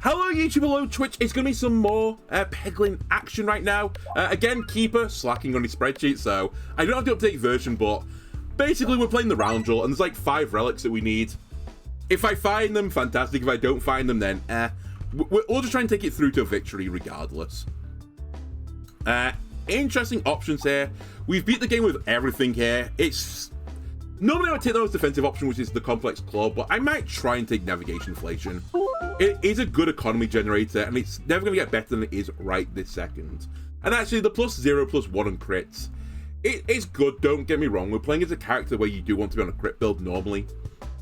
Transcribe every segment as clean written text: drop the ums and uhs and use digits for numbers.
Hello YouTube, hello Twitch, it's going to be some more Peglin action right now. Again, Keeper slacking on his spreadsheet, so I don't have the update version, but basically we're playing the round roll, and there's like 5 relics that we need. If I find them, fantastic. If I don't find them, then we'll just try and take it through to victory regardless. Interesting options here. We've beat the game with everything here. Normally I would take the most defensive option, which is the complex claw, but I might try and take navigation inflation. It is a good economy generator, and it's never going to get better than it is right this second. And actually, the +0, +1 on crits, it is good, don't get me wrong. We're playing as a character where you do want to be on a crit build normally,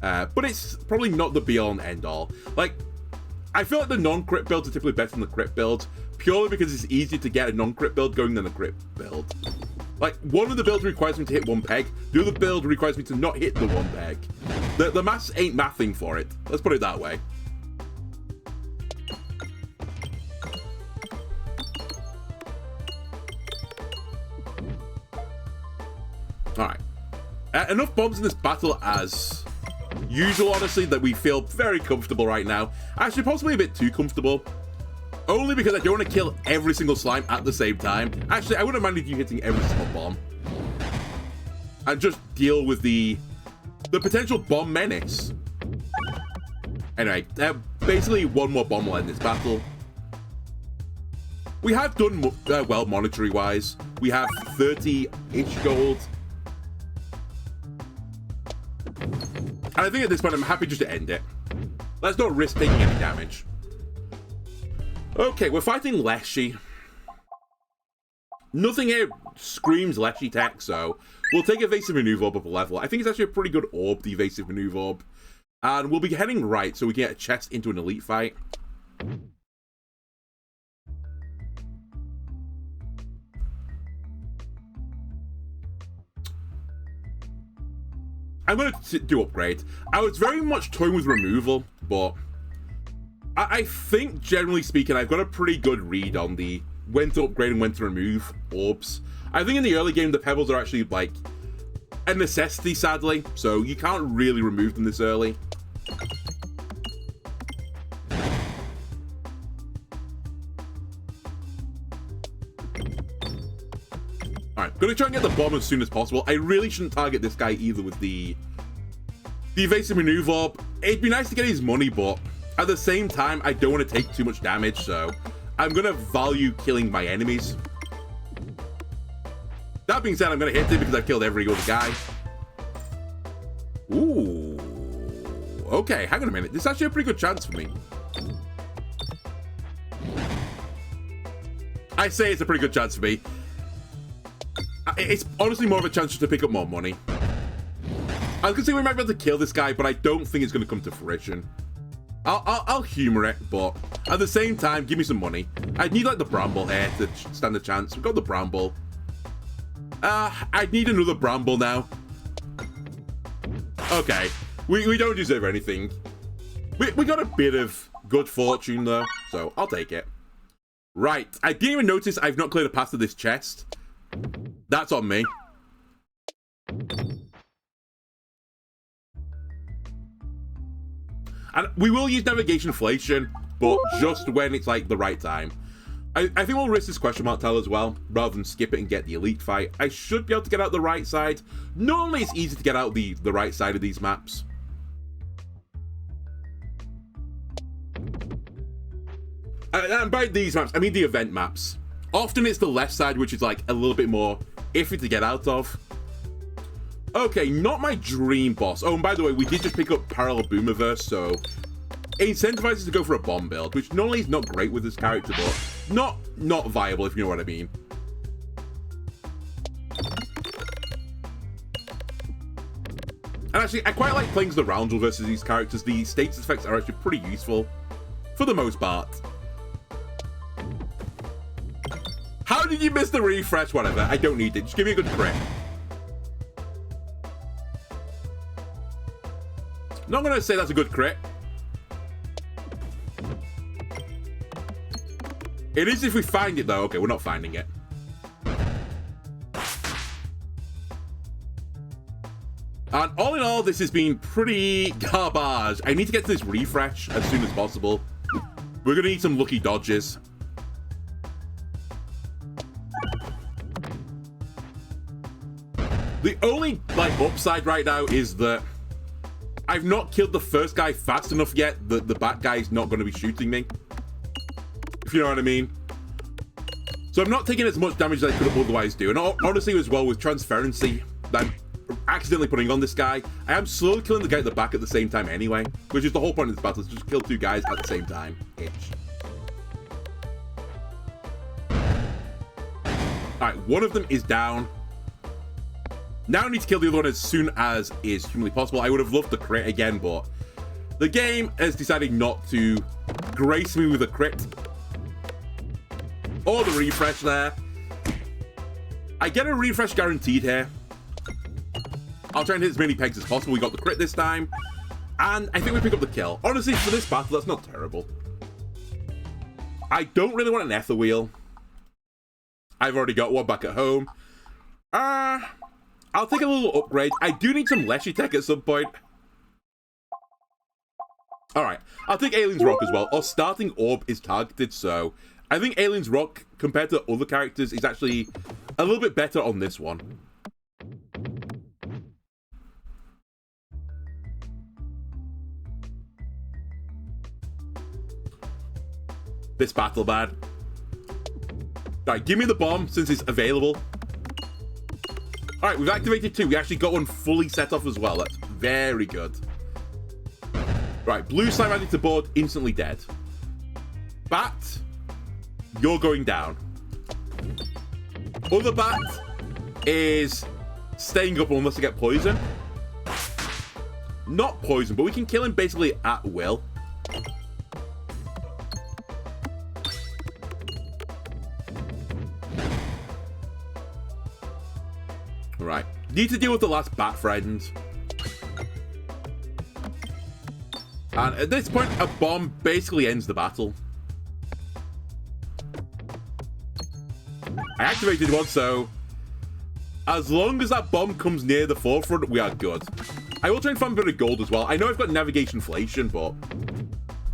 but it's probably not the be-all and end-all. Like, I feel like the non-crit builds are typically better than the crit builds, purely because it's easier to get a non-crit build going than a crit build. Like, one of the builds requires me to hit 1 peg, the other build requires me to not hit the 1 peg. The maths ain't mathing for it, let's put it that way. Alright. Enough bombs in this battle as usual, honestly, that we feel very comfortable right now. Actually, possibly a bit too comfortable. Only because I don't want to kill every single slime at the same time. Actually, I wouldn't mind you hitting every single bomb. And just deal with the potential bomb menace. Anyway, basically one more bomb will end this battle. We have done well monetary-wise. We have 30-ish gold. And I think at this point I'm happy just to end it. Let's not risk taking any damage. Okay, we're fighting Leshy. Nothing here screams Leshy tech, so we'll take Evasive Maneuver Orb up a level. I think it's actually a pretty good orb, the Evasive Maneuver Orb. And we'll be heading right so we can get a chest into an elite fight. I'm going to do upgrade. I was very much toying with removal, but I think, generally speaking, I've got a pretty good read on the when to upgrade and when to remove orbs. I think in the early game, the pebbles are actually, like, a necessity, sadly, so you can't really remove them this early. Alright, gonna try and get the bomb as soon as possible. I really shouldn't target this guy either with the evasive maneuver orb. It'd be nice to get his money, but at the same time, I don't want to take too much damage, so I'm gonna value killing my enemies. That being said, I'm gonna hit him because I've killed every other guy. Ooh. Okay, hang on a minute. This is actually a pretty good chance for me. I say it's a pretty good chance for me. It's honestly more of a chance just to pick up more money. I was gonna say we might be able to kill this guy, but I don't think it's gonna come to fruition. I'll humor it, but at the same time, give me some money. I'd need like the bramble here to stand a chance. We've got the bramble. I'd need another bramble now. Okay, we don't deserve anything. We got a bit of good fortune though, so I'll take it. Right, I didn't even notice I've not cleared a path to this chest. That's on me. And we will use navigation inflation, but just when it's like the right time. I think we'll risk this question mark tile as well, rather than skip it and get the elite fight. I should be able to get out the right side. Normally it's easy to get out the right side of these maps. And by these maps, I mean the event maps. Often it's the left side, which is like a little bit more iffy to get out of. Okay, not my dream boss. Oh, and by the way, we did just pick up Parallel Boomerverse, so it incentivizes to go for a bomb build, which normally is not great with this character, but not viable, if you know what I mean. And actually, I quite like playing the round roll versus these characters. The status effects are actually pretty useful, for the most part. How did you miss the refresh? Whatever, I don't need it. Just give me a good crit. Not gonna say that's a good crit. It is if we find it though. Okay, we're not finding it. And all in all, this has been pretty garbage. I need to get to this refresh as soon as possible. We're gonna need some lucky dodges. The only, like, upside right now is that I've not killed the first guy fast enough yet that the bat guy is not going to be shooting me. If you know what I mean. So I'm not taking as much damage as I could have otherwise do. And honestly, as well, with transparency that I'm accidentally putting on this guy, I am slowly killing the guy at the back at the same time anyway. Which is the whole point of this battle, is just kill two guys at the same time. Alright, one of them is down. Now I need to kill the other one as soon as is humanly possible. I would have loved the crit again, but the game has decided not to grace me with a crit. Or the refresh there. I get a refresh guaranteed here. I'll try and hit as many pegs as possible. We got the crit this time. And I think we pick up the kill. Honestly, for this battle, that's not terrible. I don't really want an ether wheel. I've already got one back at home. I'll take a little upgrade. I do need some Leshy Tech at some point. Alright, I'll take Alien's Rock as well. Our starting orb is targeted, so I think Alien's Rock, compared to other characters, is actually a little bit better on this one. This battle bad. Alright, give me the bomb since it's available. Alright, we've activated two. We actually got one fully set off as well. That's very good. Right, blue slime added to board, instantly dead. Bat, you're going down. Other bat is staying up unless I get poison. Not poison, but we can kill him basically at will. Right. Need to deal with the last bat friend. And at this point, a bomb basically ends the battle. I activated one, so as long as that bomb comes near the forefront, we are good. I will try and find a bit of gold as well. I know I've got navigation inflation, but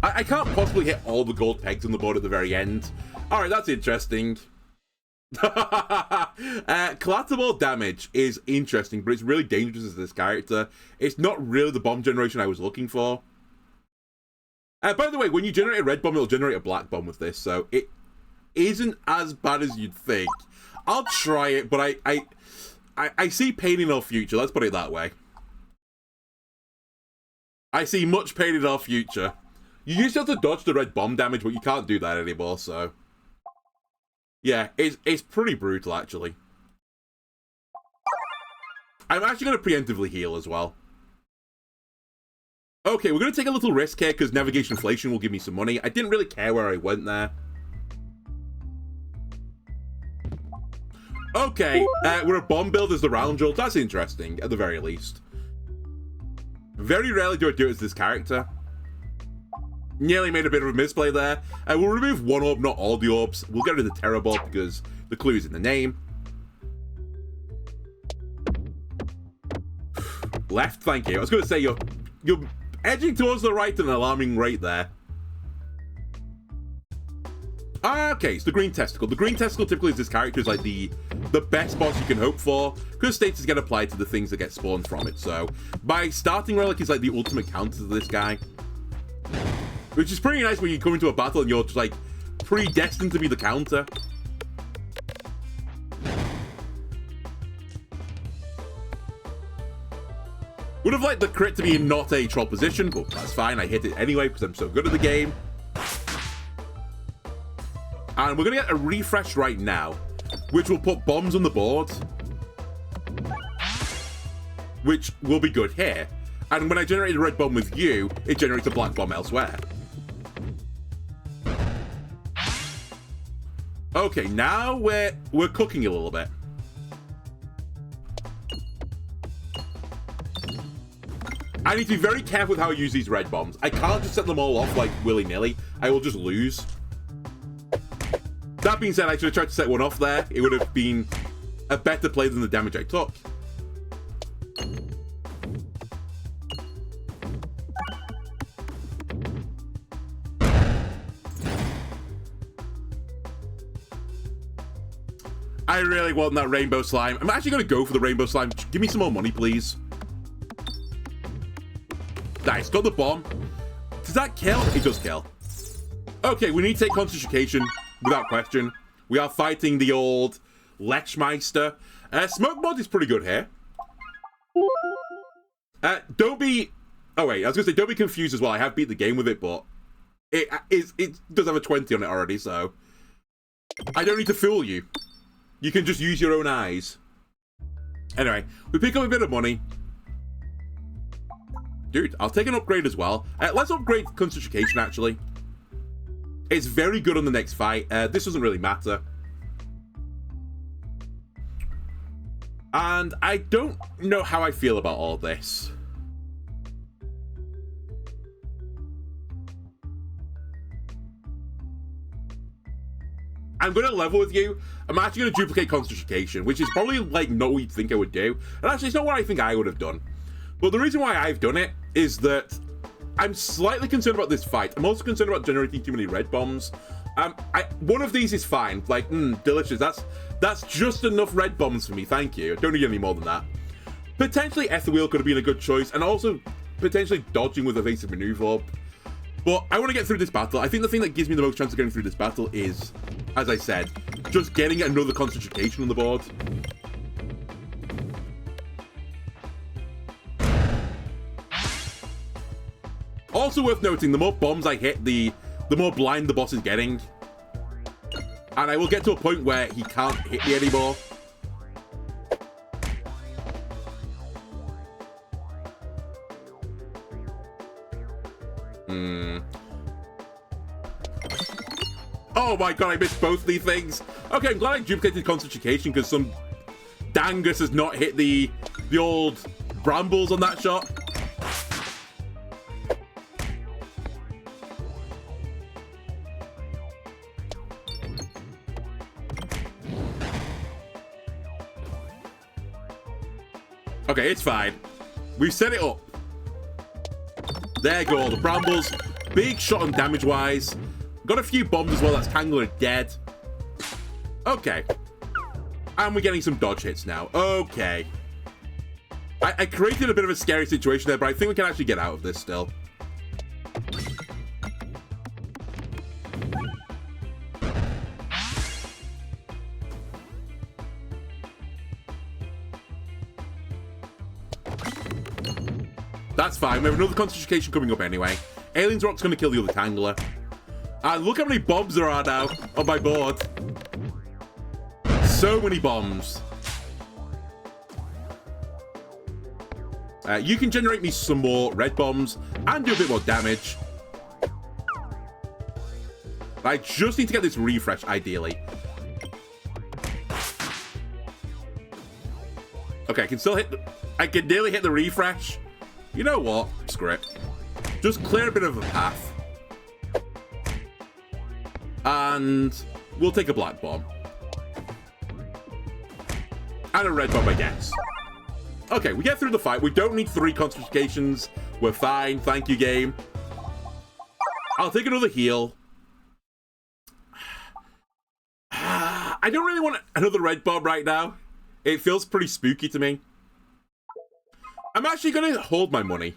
I can't possibly hit all the gold pegs on the board at the very end. Alright, that's interesting. Collateral damage is interesting, but it's really dangerous as this character. It's not really the bomb generation I was looking for. By the way, when you generate a red bomb, it'll generate a black bomb with this, so it isn't as bad as you'd think. I'll try it, but I see pain in our future, let's put it that way. I see much pain in our future. You used to have to dodge the red bomb damage, but you can't do that anymore, so yeah, it's pretty brutal, actually. I'm actually going to preemptively heal as well. Okay, we're going to take a little risk here because navigation inflation will give me some money. I didn't really care where I went there. Okay, we're a bomb build as the round jolt. That's interesting, at the very least. Very rarely do I do it as this character. Nearly made a bit of a misplay there. We'll remove one orb, not all the orbs. We'll get rid of the Terror Ball because the clue is in the name. Left, thank you. I was going to say you're edging towards the right at an alarming rate there. Okay, it's the Green Testicle. The Green Testicle typically is this character is like the best boss you can hope for because status get applied to the things that get spawned from it. So by starting Relic is like the ultimate counter to this guy. Which is pretty nice when you come into a battle and you're just like predestined to be the counter. Would have liked the crit to be in not a troll position, but that's fine. I hit it anyway because I'm so good at the game. And we're going to get a refresh right now, which will put bombs on the board. Which will be good here. And when I generate a red bomb with you, it generates a black bomb elsewhere. Okay, now we're cooking a little bit. I need to be very careful with how I use these red bombs. I can't just set them all off like willy-nilly. I will just lose. That being said, I should have tried to set one off there. It would have been a better play than the damage I took. I really want that rainbow slime. I'm actually going to go for the rainbow slime. Give me some more money, please. Nice. Got the bomb. Does that kill? It does kill. Okay, we need to take concentration without question. We are fighting the old Lechmeister. Smoke mod is pretty good here. Don't be... Oh, wait. I was going to say, don't be confused as well. I have beat the game with it, but it does have a 20 on it already, so... I don't need to fool you. You can just use your own eyes. Anyway, we pick up a bit of money. Dude, I'll take an upgrade as well. Let's upgrade concentration, actually. It's very good on the next fight. This doesn't really matter. And I don't know how I feel about all this. I'm going to level with you. I'm actually going to duplicate concentration, which is probably like not what you'd think I would do. And actually, it's not what I think I would have done. But the reason why I've done it is that I'm slightly concerned about this fight. I'm also concerned about generating too many red bombs. One of these is fine. Like, delicious. That's just enough red bombs for me. Thank you. I don't need any more than that. Potentially, Ether Wheel could have been a good choice, and also potentially dodging with evasive maneuver. But I want to get through this battle. I think the thing that gives me the most chance of getting through this battle is, as I said, just getting another concentration on the board. Also worth noting, the more bombs I hit, the more blind the boss is getting. And I will get to a point where he can't hit me anymore. Oh my god, I missed both these things. Okay, I'm glad I duplicated concentration because some dangus has not hit the old brambles on that shot. Okay, it's fine. We've set it up. There go all the brambles. Big shot on damage-wise. Got a few bombs as well. That's Tangler dead. Okay. And we're getting some dodge hits now. Okay. I created a bit of a scary situation there, but I think we can actually get out of this still. That's fine. We have another concentration coming up anyway. Alien's Rock's going to kill the other Tangler. And look how many bombs there are now on my board. So many bombs. You can generate me some more red bombs and do a bit more damage. I just need to get this refresh, ideally. Okay, I can still hit... I can nearly hit the refresh. You know what? Screw it. Just clear a bit of a path. And we'll take a black bomb. And a red bomb, I guess. Okay, we get through the fight. We don't need 3 concentrations. We're fine. Thank you, game. I'll take another heal. I don't really want another red bomb right now. It feels pretty spooky to me. I'm actually going to hold my money.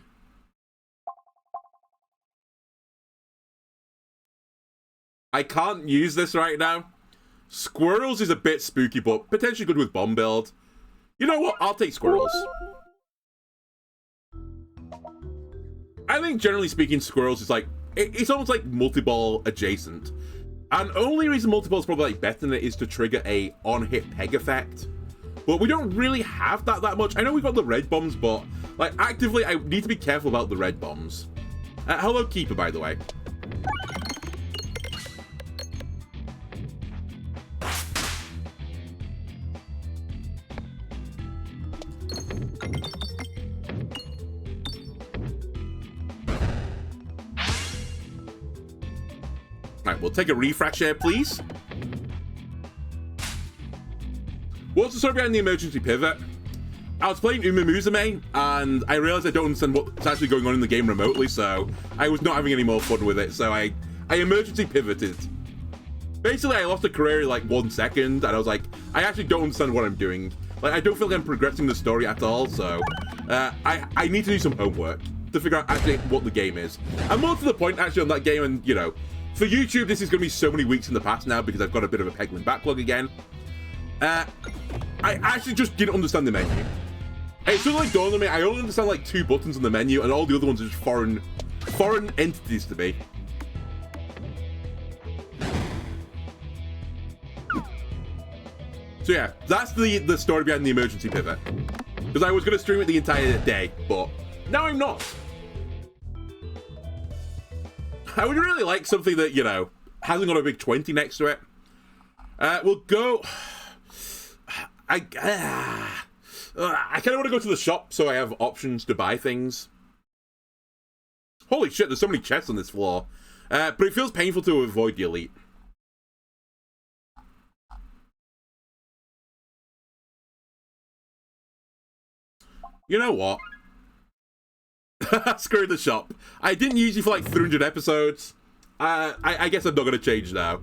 I can't use this right now. Squirrels is a bit spooky, but potentially good with bomb build. You know what? I'll take squirrels. I think, generally speaking, squirrels is like... It's almost like multi-ball adjacent. And only reason multi-ball is probably like better than it is to trigger a on-hit peg effect. But we don't really have that much. I know we've got the red bombs, but like actively, I need to be careful about the red bombs. Hello, Keeper, by the way. Alright, we'll take a refresh here, please. What's the story behind the emergency pivot? I was playing Uma Musume, and I realized I don't understand what's actually going on in the game remotely, so I was not having any more fun with it, so I emergency pivoted. Basically, I lost a career in like 1 second, and I was like, I actually don't understand what I'm doing. Like, I don't feel like I'm progressing the story at all, so I need to do some homework to figure out actually what the game is. And more to the point, actually, on that game, and, you know, for YouTube, this is going to be so many weeks in the past now because I've got a bit of a Peglin backlog again. I actually just didn't understand the menu. It suddenly dawned on me, I only understand like 2 buttons on the menu, and all the other ones are just foreign entities to me. So yeah, that's the story behind the emergency pivot. Because I was going to stream it the entire day, but now I'm not. I would really like something that, you know, hasn't got a big 20 next to it. We'll go... I kind of want to go to the shop so I have options to buy things. Holy shit, there's so many chests on this floor. But it feels painful to avoid the elite. You know what? Screw the shop. I didn't use you for like 300 episodes. I guess I'm not going to change now.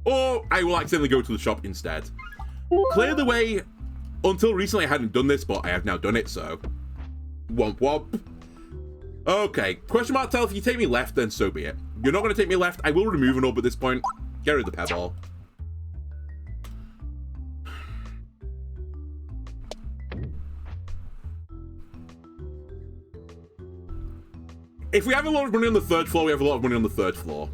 Or I will accidentally go to the shop instead. Clear the way. Until recently I hadn't done this, but I have now done it, so... Womp womp. Okay, question mark tell if you take me left, then so be it. You're not going to take me left, I will remove an orb at this point. Get rid of the pebble. If we have a lot of money on the 3rd floor, we have a lot of money on the 3rd floor.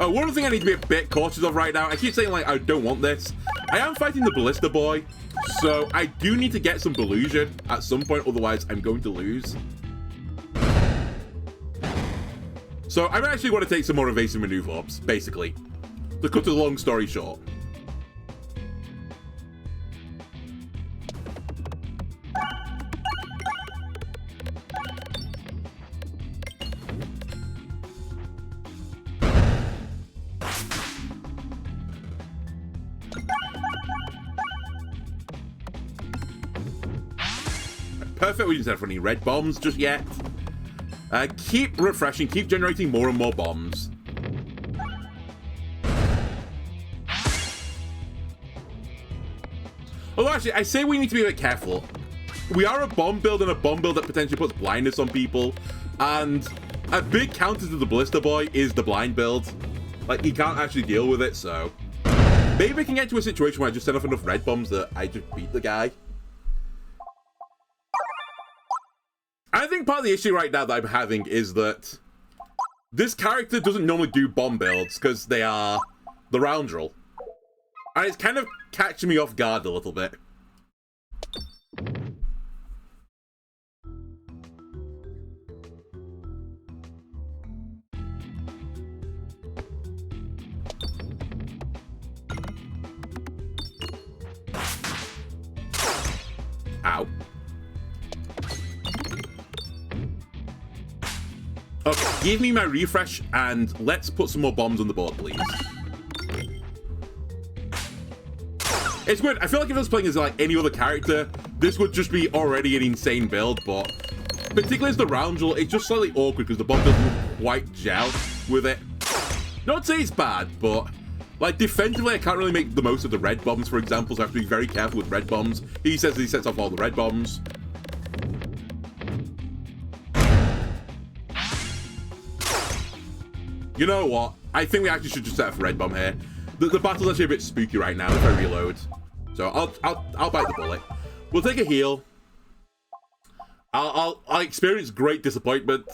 Oh, one other thing I need to be a bit cautious of right now. I keep saying, like, I don't want this. I am fighting the Ballista Boy, so I do need to get some Delusion at some point, otherwise I'm going to lose. So I actually want to take some more evasive maneuver orbs, basically. To cut a long story short. Perfect, we didn't have any red bombs just yet. Keep refreshing, keep generating more and more bombs. Although actually, I say we need to be a bit careful. We are a bomb build, and a bomb build that potentially puts blindness on people. And a big counter to the Ballista Boy is the blind build. Like, he can't actually deal with it, so... Maybe we can get to a situation where I just set off enough red bombs that I just beat the guy. I think part of the issue right now that I'm having is that this character doesn't normally do bomb builds because they are the round roll. And it's kind of catching me off guard a little bit. Ow. Okay, give me my refresh, and let's put some more bombs on the board, please. It's weird. I feel like if I was playing as like any other character, this would just be already an insane build, but particularly as the roundel, it's just slightly awkward because the bomb doesn't quite gel with it. Not to say it's bad, but like defensively, I can't really make the most of the red bombs, for example, so I have to be very careful with red bombs. He says he sets off all the red bombs. You know what? I think we actually should just set up a red bomb here. The battle's actually a bit spooky right now if I reload. So I'll bite the bullet. We'll take a heal. I'll experience great disappointment.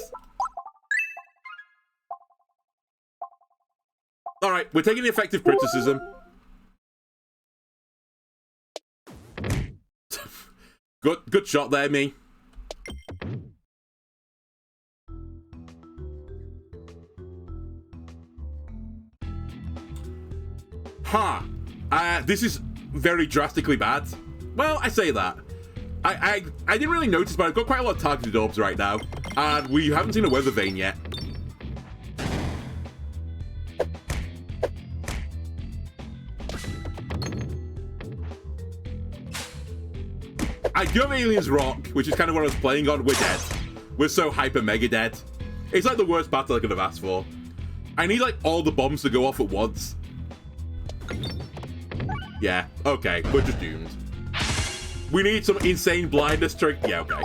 Alright, we're taking the effective criticism. Good shot there, me. Huh. This is very drastically bad. Well, I say that. I didn't really notice, but I've got quite a lot of targeted orbs right now. And we haven't seen a weather vane yet. I do have Alien's Rock, which is kind of what I was playing on. We're dead. we're so hyper mega dead. It's like the worst battle I could have asked for. I need like all the bombs to go off at once. Yeah, okay, we're just doomed. We need some insane blindness trick. Yeah, okay.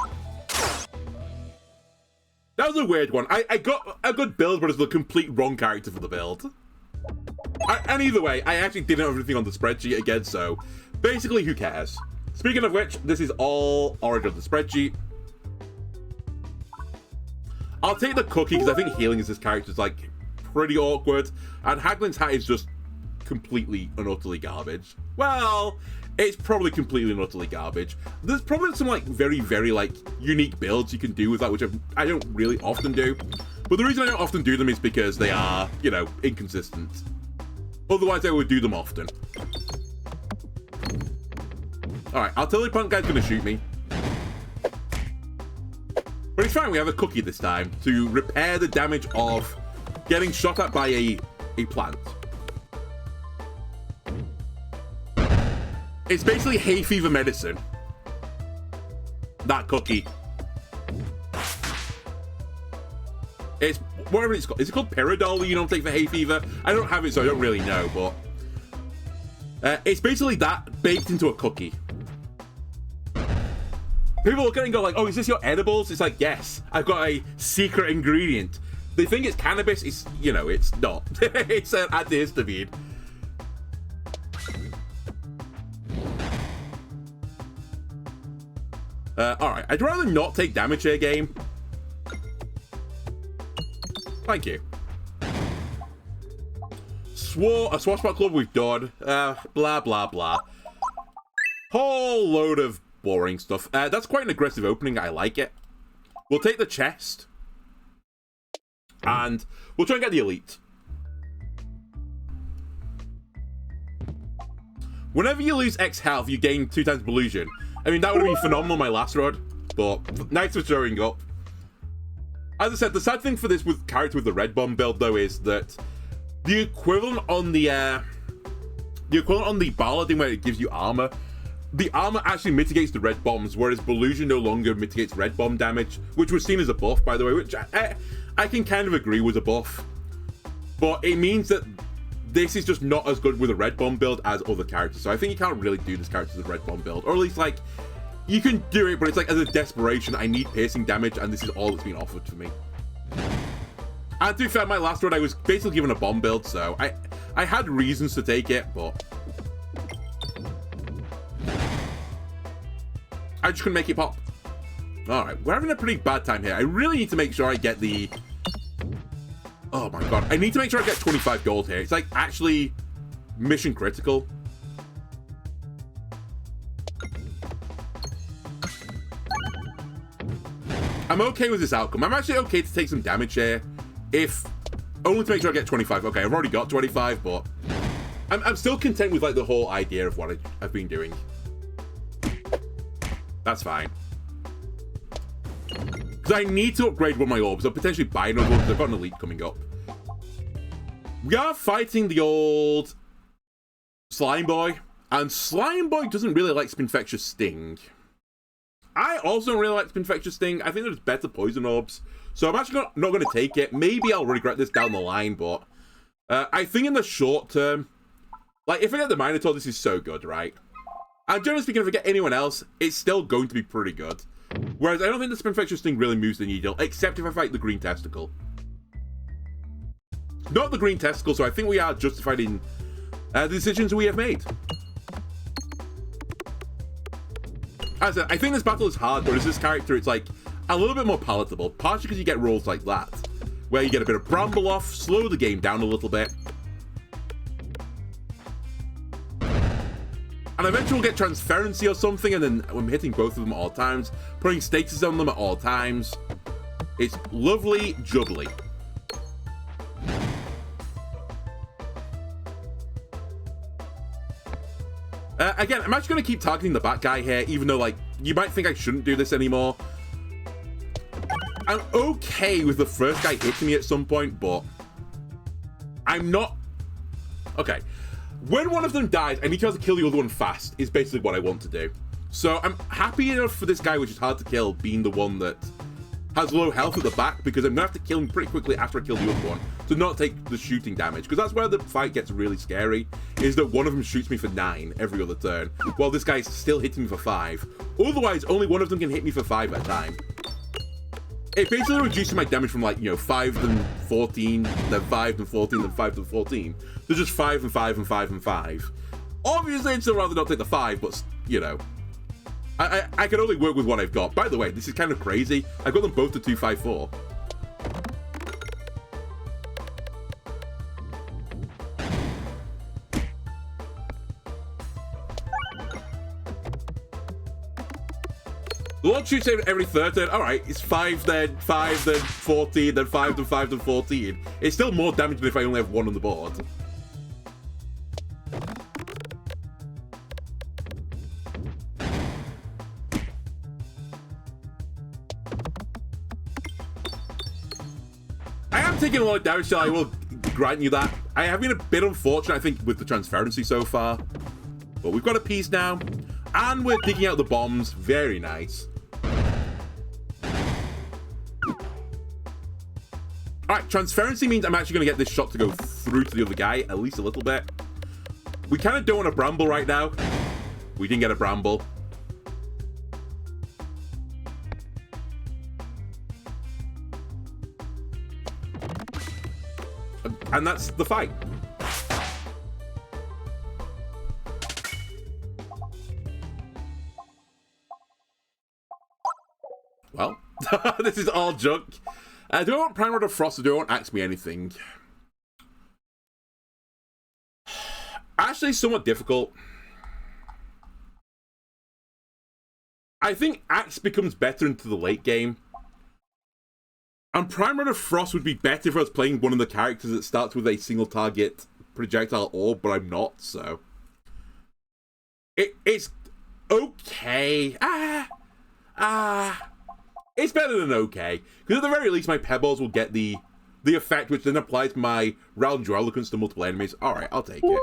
That was a weird one. I got a good build, but it's the complete wrong character for the build. And either way, I actually didn't have everything on the spreadsheet again, so basically, who cares? Speaking of which, this is all already on the spreadsheet. I'll take the cookie, because I think healing as this character is, like, pretty awkward. And Haglin's hat is just completely and utterly garbage. Well, it's probably completely and utterly garbage. There's probably some, like, very, very, like, unique builds you can do with that, which I don't really often do. But the reason I don't often do them is because they are, you know, inconsistent. Otherwise, I would do them often. Alright, artillery punk guy's gonna shoot me. But it's fine, we have a cookie this time to repair the damage of getting shot at by a plant. It's basically hay fever medicine. That cookie. It's whatever it's called. Is it called Peridol that you don't take for hay fever? I don't have it, so I don't really know, but it's basically that baked into a cookie. People look at it and go like, oh, is this your edibles? It's like, yes, I've got a secret ingredient. They think it's cannabis. It's, you know, it's not. It's an antihistamine. Alright, I'd rather not take damage here, game. Thank you. A swashbuckler club we've done. Blah, blah, blah. Whole load of boring stuff. That's quite an aggressive opening. I like it. We'll take the chest. And we'll try and get the elite. Whenever you lose X health, you gain 2 times Belusion. I mean, that would have been phenomenal my last run. But nice for showing up. As I said, the sad thing for this with character with the red bomb build, though, is that the equivalent on the Baladin where it gives you armor, the armor actually mitigates the red bombs, whereas Belusion no longer mitigates red bomb damage, which was seen as a buff, by the way, which I can kind of agree was a buff. But it means that this is just not as good with a red bomb build as other characters. So I think you can't really do this character as a red bomb build, or at least like you can do it, but it's like as a desperation. I need piercing damage, and this is all that's been offered to me. And to be fair, my last run I was basically given a bomb build, so I had reasons to take it, but I just couldn't make it pop. All right, we're having a pretty bad time here. I really need to make sure I get the. Oh my god, I need to make sure I get 25 gold here. It's like actually mission critical. I'm okay with this outcome. I'm actually okay to take some damage here, if only to make sure I get 25. Okay, I've already got 25, but I'm still content with like the whole idea of what I've been doing. That's fine. Because I need to upgrade one of my orbs. I'll potentially buy another one because I've got an elite coming up. We are fighting the old Slime Boy, and Slime Boy doesn't really like Spinfectious Sting. I also don't really like Spinfectious Sting. I think there's better poison orbs, so I'm actually not going to take it. Maybe I'll regret this down the line, but I think in the short term, like if I get the Minotaur, this is so good, right? And generally speaking, if I get anyone else, it's still going to be pretty good. Whereas I don't think the Spinfectious Sting really moves the needle, except if I fight the Green Testicle. Not the Green Testicle, so I think we are justified in the decisions we have made. As I said, I think this battle is hard, whereas this character, it's like a little bit more palatable, partially because you get rolls like that, where you get a bit of Bramble off, slow the game down a little bit. And eventually we'll get Transferency or something, and then I'm hitting both of them at all times, putting status on them at all times. It's lovely jubbly. Again, I'm actually going to keep targeting the bat guy here, even though, like, you might think I shouldn't do this anymore. I'm okay with the first guy hitting me at some point, but I'm not. Okay. When one of them dies, I need to have to kill the other one fast, is basically what I want to do. So I'm happy enough for this guy, which is hard to kill, being the one that has low health at the back because I'm gonna have to kill him pretty quickly after I kill the other one to not take the shooting damage, because that's where the fight gets really scary, is that one of them shoots me for 9 every other turn while this guy's still hitting me for 5. Otherwise, only one of them can hit me for 5 at a time. It basically reduces my damage from, like, you know, 5 then 14, then 5 then 14, then 5 then 14 to just 5 and 5 and 5 and 5. Obviously, I'd still rather not take the 5, but, you know, I can only work with what I've got. By the way, this is kind of crazy. I've got them both to 254. The Lord shoots every third turn. Alright, it's 5, then 5, then 14, then 5, then 5, then 14. It's still more damage than if I only have 1 on the board. I am taking a lot of damage, so I will grant you that. I have been a bit unfortunate, I think, with the transparency so far. But we've got a piece now. And we're digging out the bombs. Very nice. Alright, transparency means I'm actually going to get this shot to go through to the other guy, at least a little bit. We kind of don't want a bramble right now. We didn't get a bramble. And that's the fight. Well, this is all junk. Do I want Prime Rod of Frost or do I want Axe Me Anything? Actually, somewhat difficult. I think Axe becomes better into the late game. And Prime Rod of Frost would be better if I was playing one of the characters that starts with a single target projectile orb, but I'm not, so. It's okay. It's better than okay. Because at the very least, my Pebbles will get the effect, which then applies my Round Your Eloquence to multiple enemies. Alright, I'll take it.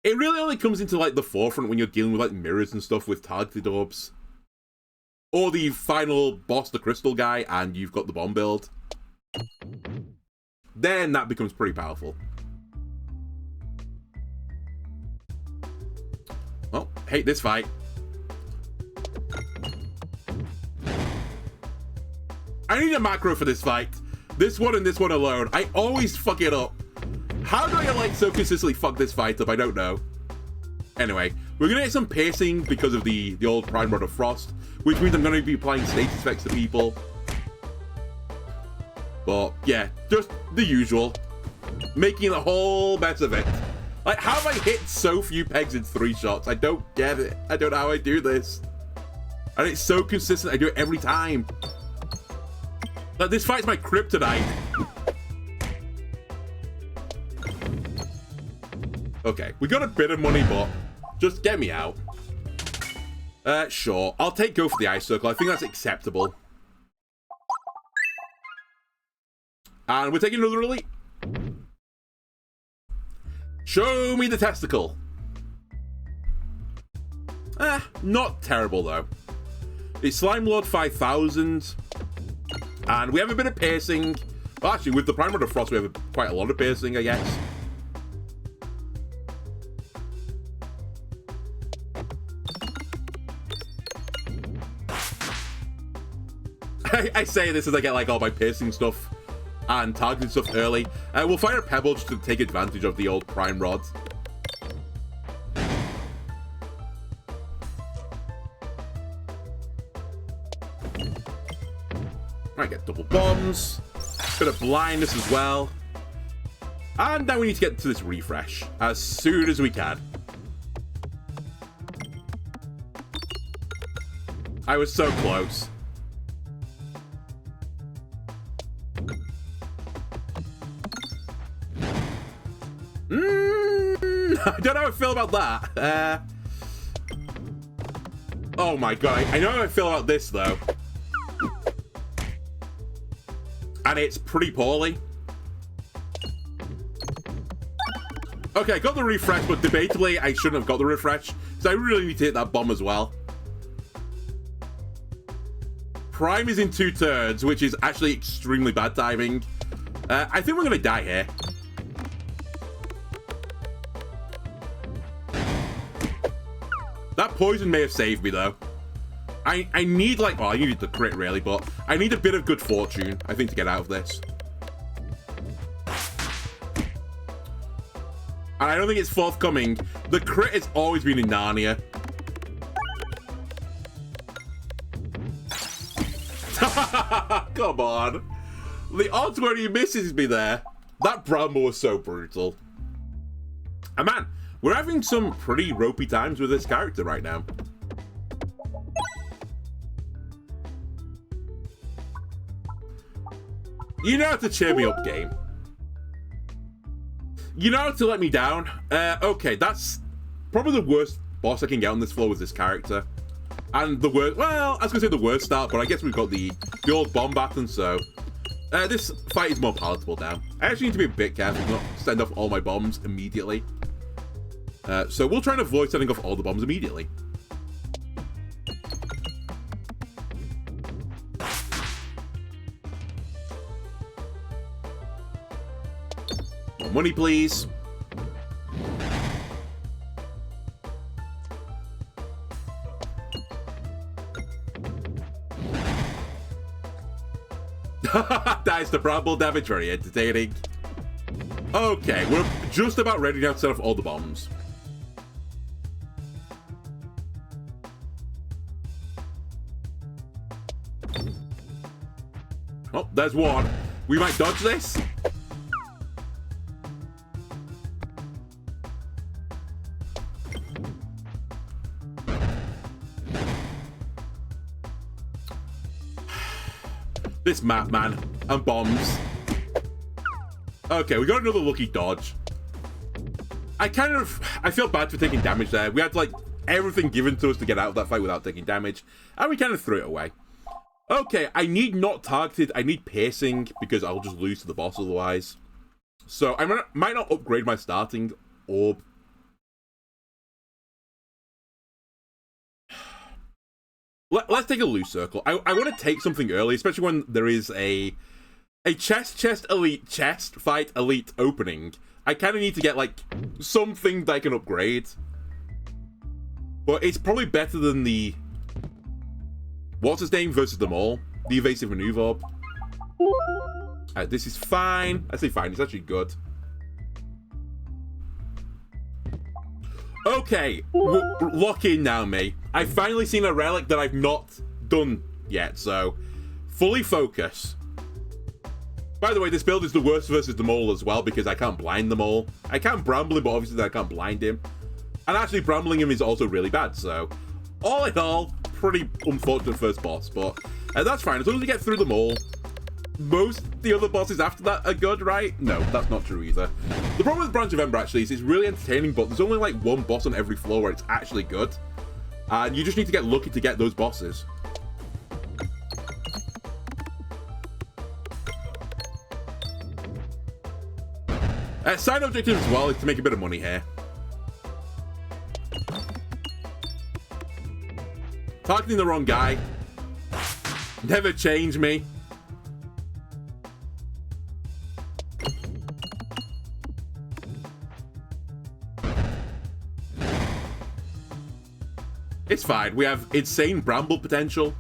It really only comes into, like, the forefront when you're dealing with, like, mirrors and stuff with targeted orbs. Or the final boss, the crystal guy, and you've got the bomb build. Then that becomes pretty powerful. Oh, hate this fight. I need a macro for this fight. This one and this one alone. I always fuck it up. How do I, like, so consistently fuck this fight up? I don't know. Anyway, we're gonna get some piercing because of the old Prime Rod of Frost, which means I'm gonna be applying status effects to people. But, yeah, just the usual. Making a whole mess of it. Like, how have I hit so few pegs in 3 shots? I don't get it. I don't know how I do this. And it's so consistent, I do it every time. Like, this fight's my kryptonite. Okay, we got a bit of money, but just get me out. Sure. I'll go for the ice circle. I think that's acceptable. And we're taking another elite. Show me the testicle. Not terrible, though. It's Slime Lord 5000. And we have a bit of piercing. Well, actually, with the Prime Rod of Frost, we have quite a lot of piercing, I guess. I say this as I get, like, all my piercing stuff and targeted stuff early. We'll fire a pebble just to take advantage of the old Prime Rod. Right, get double bombs. Bit of blindness as well. And now we need to get to this refresh as soon as we can. I was so close. I don't know how I feel about that. Oh my god, I know how I feel about this though. And it's pretty poorly. Okay, I got the refresh, but debatably I shouldn't have got the refresh. So I really need to hit that bomb as well. Prime is in 2 turns, which is actually extremely bad timing. I think we're going to die here. That poison may have saved me, though. I need, like... Well, I needed the crit, really, but I need a bit of good fortune, I think, to get out of this. And I don't think it's forthcoming. The crit has always been in Narnia. Come on. The odds where he misses me there. That Bramble was so brutal. And man, we're having some pretty ropey times with this character right now. You know how to cheer me up, game. You know how to let me down. Okay, that's probably the worst boss I can get on this floor with this character. And the worst, well, I was going to say the worst start, but I guess we've got the old bomb baton, so... this fight is more palatable now. I actually need to be a bit careful to not send off all my bombs immediately. So we'll try and avoid sending off all the bombs immediately. More money, please. Dies to Bramble damage, very entertaining. Okay, we're just about ready now to set off all the bombs. Oh, there's one. We might dodge this. This map, man, and bombs. Okay, we got another lucky dodge. I feel bad for taking damage there. We had, like, everything given to us to get out of that fight without taking damage, and we kind of threw it away. Okay, I need not targeted, I need piercing, because I'll just lose to the boss otherwise. So, I might not upgrade my starting orb. Let's take a loose circle. I want to take something early, especially when there is a chest fight elite opening. I kind of need to get, like, something that I can upgrade. But it's probably better than the... What's his name versus them all? The evasive maneuver orb. This is fine. I say fine, it's actually good. Okay, lock in now, me. I've finally seen a relic that I've not done yet, so fully focus. By the way, this build is the worst versus the mole as well, because I can't blind them all. I can't bramble him, but obviously I can't blind him. And actually, brambling him is also really bad, so all in all, pretty unfortunate first boss, but that's fine. As long as we get through them all, most the other bosses after that are good, right? No, that's not true either. The problem with Branch of Ember, actually, is it's really entertaining, but there's only like one boss on every floor where it's actually good. And you just need to get lucky to get those bosses. Side objective as well is to make a bit of money here. Targeting the wrong guy. Never change me. It's fine. We have insane bramble potential.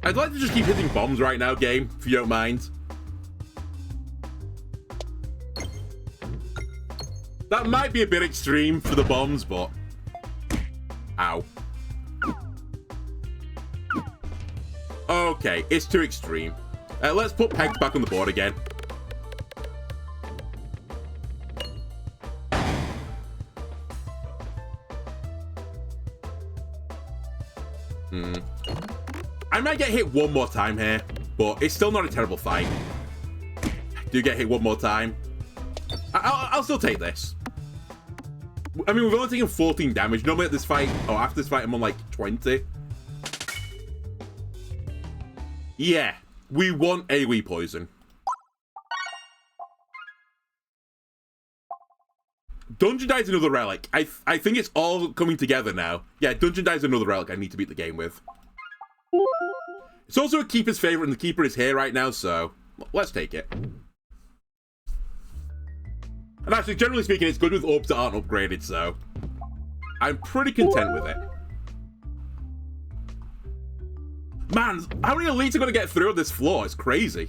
I'd like to just keep hitting bombs right now, game, if you don't mind. That might be a bit extreme for the bombs, but... Ow. Okay, it's too extreme. Let's put Pegs back on the board again. I might get hit one more time here, but it's still not a terrible fight. Do get hit one more time. I'll still take this. I mean, we've only taken 14 damage. Normally at this fight, or after this fight, I'm on like 20. Yeah, We want AoE poison. Dungeon Die is another relic. I think it's all coming together now. Yeah, Dungeon Die is another relic I need to beat the game with. It's also a Keeper's favorite, and the Keeper is here right now, so let's take it. And actually, generally speaking, it's good with orbs that aren't upgraded, so I'm pretty content with it. Man, how many elites are going to get through on this floor? It's crazy.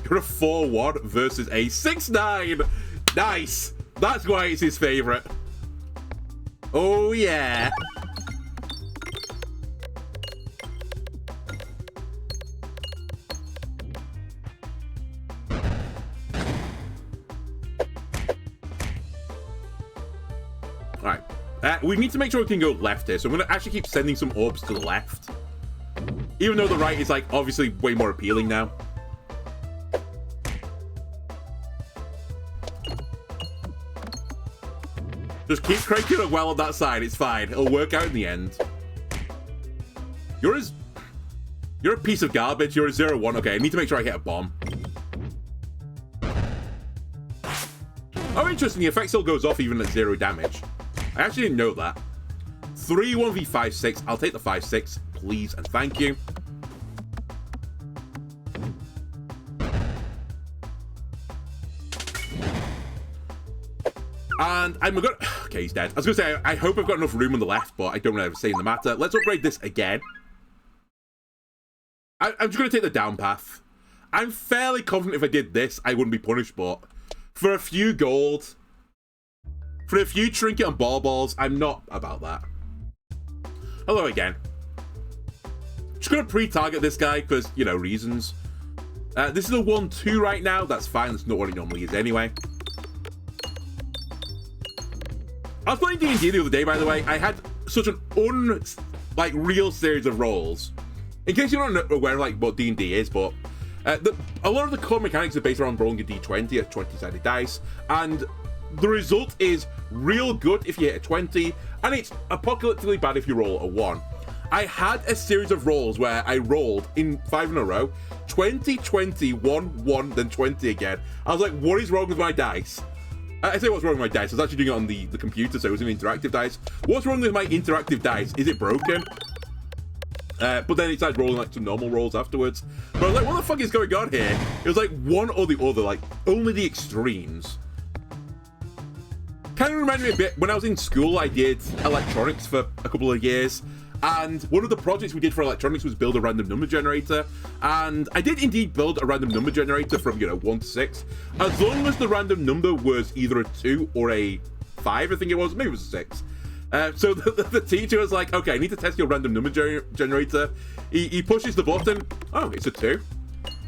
You're a 4-1 versus a 6-9. Nice. That's why it's his favorite. Oh, yeah. Alright. We need to make sure we can go left here, so I'm going to actually keep sending some orbs to the left. Even though the right is, like, obviously way more appealing now. Just keep cranking it well on that side, it's fine. It'll work out in the end. You're a piece of garbage. You're a 0-1. Okay, I need to make sure I hit a bomb. Oh, interesting. The effect still goes off even at 0 damage. I actually didn't know that. 3 1v 5-6. I'll take the 5-6, please, and thank you. And I'm gonna... Okay, he's dead. I was gonna say, I hope I've got enough room on the left, but I don't really have a say in the matter. Let's upgrade this again. I'm just gonna take the down path. I'm fairly confident if I did this, I wouldn't be punished, but for a few gold, for a few trinket and balls, I'm not about that. Hello again. Just gonna pre-target this guy, because, you know, reasons. This is a 1-2 right now. That's fine. That's not what it normally is anyway. I was playing D&D the other day, by the way. I had such an real series of rolls. In case you're not aware of, like, what D&D is, but a lot of the core mechanics are based around rolling a D20, a 20-sided dice, and the result is real good if you hit a 20, and it's apocalyptically bad if you roll a 1. I had a series of rolls where I rolled in 5 in a row, 20, 20, 1, 1, then 20 again. I was like, what is wrong with my dice? I say what's wrong with my dice. I was actually doing it on the computer, so it was an interactive dice. What's wrong with my interactive dice? Is it broken? But then it started rolling like some normal rolls afterwards. But I was like, what the fuck is going on here? It was like one or the other, like only the extremes. Kind of reminded me a bit, when I was in school, I did electronics for a couple of years. And one of the projects we did for electronics was build a random number generator. And I did indeed build a random number generator from, 1 to 6. As long as the random number was either a 2 or a 5, I think it was. Maybe it was a 6. So the teacher was like, okay, I need to test your random number generator. He pushes the button. Oh, it's a 2.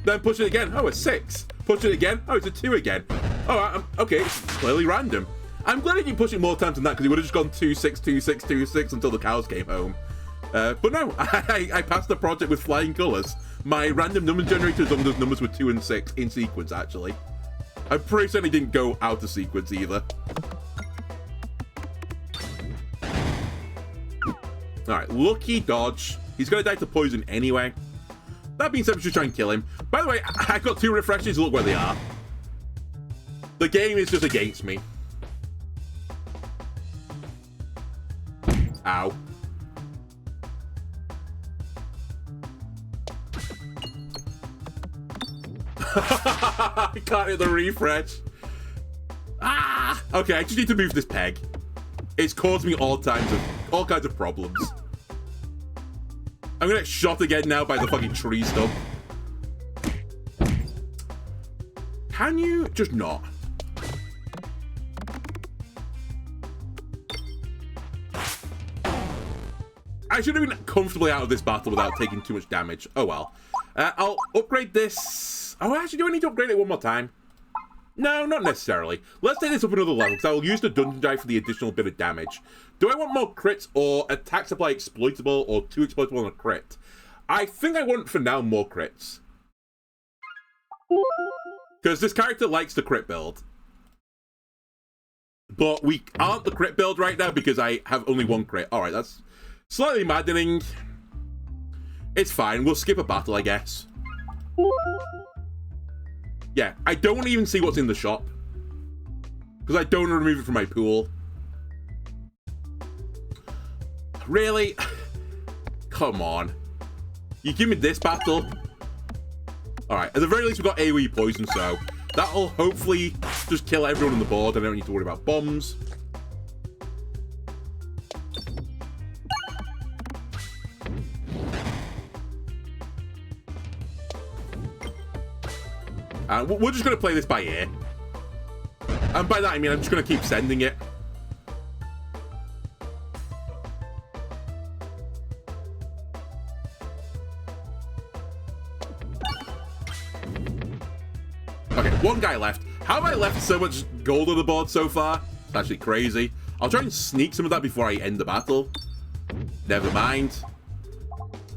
Then push it again. Oh, a 6. Push it again. Oh, it's a 2 again. Oh, okay, it's clearly random. I'm glad I didn't push it more times than that, because he would have just gone 2, 6, 2, 6, 2, 6 until the cows came home. But no, I passed the project with flying colours. My random number generator is on those numbers with 2 and 6 in sequence, actually. I'm pretty certain he didn't go out of sequence either. Alright, lucky dodge. He's going to die to poison anyway. That being said, we should try and kill him. By the way, I got 2 refreshes. Look where they are. The game is just against me. Ow. I can't hit the refresh. Ah! Okay, I just need to move this peg. It's caused me all kinds of problems. I'm gonna get shot again now by the fucking tree stump. Can you just not? I should have been comfortably out of this battle without taking too much damage. Oh well. I'll upgrade this. Oh, actually, do I need to upgrade it one more time? No, not necessarily. Let's take this up another level, because I will use the dungeon die for the additional bit of damage. Do I want more crits, or attacks apply exploitable, or 2 exploitable on a crit? I think I want, for now, more crits. Because this character likes the crit build. But we aren't the crit build right now, because I have only 1 crit. Alright, Slightly maddening. It's fine. We'll skip a battle, I guess. Yeah, I don't even see what's in the shop. Because I don't want to remove it from my pool. Really? Come on. You give me this battle? Alright, at the very least we've got AoE poison, so that'll hopefully just kill everyone on the board. I don't need to worry about bombs. And we're just going to play this by ear. And by that I mean I'm just going to keep sending it. Okay, one guy left. How have I left so much gold on the board so far? It's actually crazy. I'll try and sneak some of that before I end the battle. Never mind.